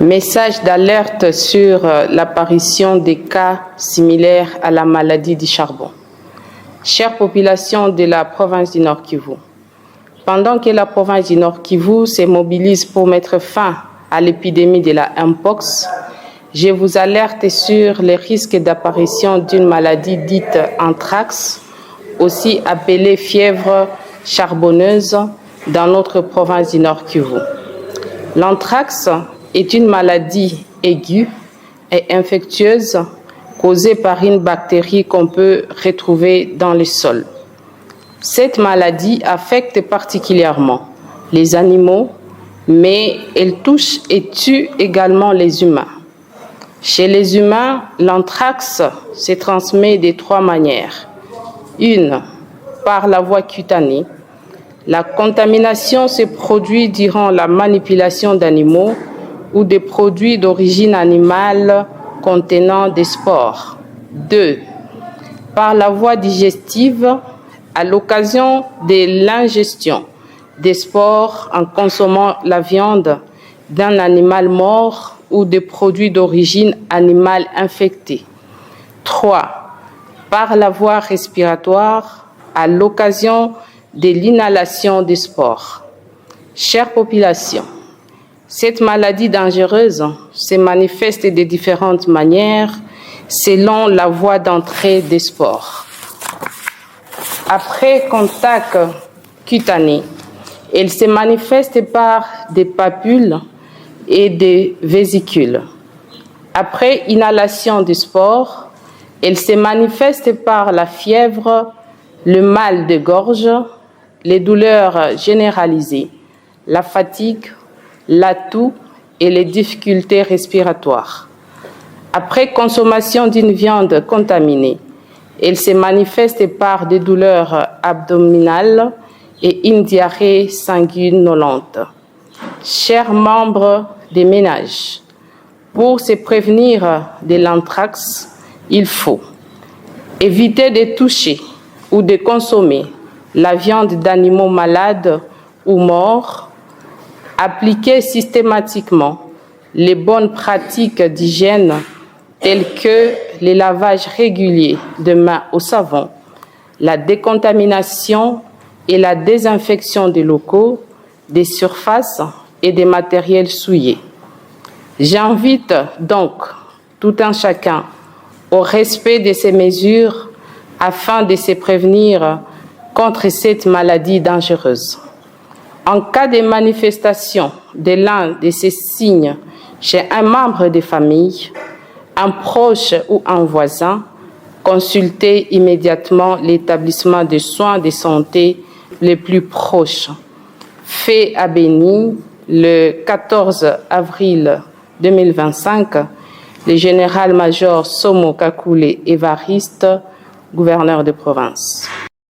Message d'alerte sur l'apparition des cas similaires à la maladie du charbon. Chère population de la province du Nord Kivu, pendant que la province du Nord Kivu se mobilise pour mettre fin à l'épidémie de la Mpox, je vous alerte sur les risques d'apparition d'une maladie dite anthrax, aussi appelée fièvre charbonneuse, dans notre province du Nord Kivu. L'anthrax est une maladie aiguë et infectieuse causée par une bactérie qu'on peut retrouver dans le sol. Cette maladie affecte particulièrement les animaux, mais elle touche et tue également les humains. Chez les humains, l'anthrax se transmet de trois manières. Une, par la voie cutanée. La contamination se produit durant la manipulation d'animaux ou des produits d'origine animale contenant des spores. 2. Par la voie digestive, à l'occasion de l'ingestion des spores en consommant la viande d'un animal mort ou des produits d'origine animale infectés. 3. Par la voie respiratoire, à l'occasion de l'inhalation des spores. Chère population, cette maladie dangereuse se manifeste de différentes manières selon la voie d'entrée des spores. Après contact cutané, elle se manifeste par des papules et des vésicules. Après inhalation des spores, elle se manifeste par la fièvre, le mal de gorge, les douleurs généralisées, la fatigue, la toux et les difficultés respiratoires. Après consommation d'une viande contaminée, elle se manifeste par des douleurs abdominales et une diarrhée sanguinolente. Chers membres des ménages, pour se prévenir de l'anthrax, il faut éviter de toucher ou de consommer la viande d'animaux malades ou morts, appliquer systématiquement les bonnes pratiques d'hygiène telles que le lavage régulier de mains au savon, la décontamination et la désinfection des locaux, des surfaces et des matériels souillés. J'invite donc tout un chacun au respect de ces mesures afin de se prévenir contre cette maladie dangereuse. En cas de manifestation de l'un de ces signes chez un membre de famille, un proche ou un voisin, consultez immédiatement l'établissement de soins de santé les plus proches. Fait à Béni le 14 avril 2025, le général-major Somo Kakule Évariste, gouverneur de province.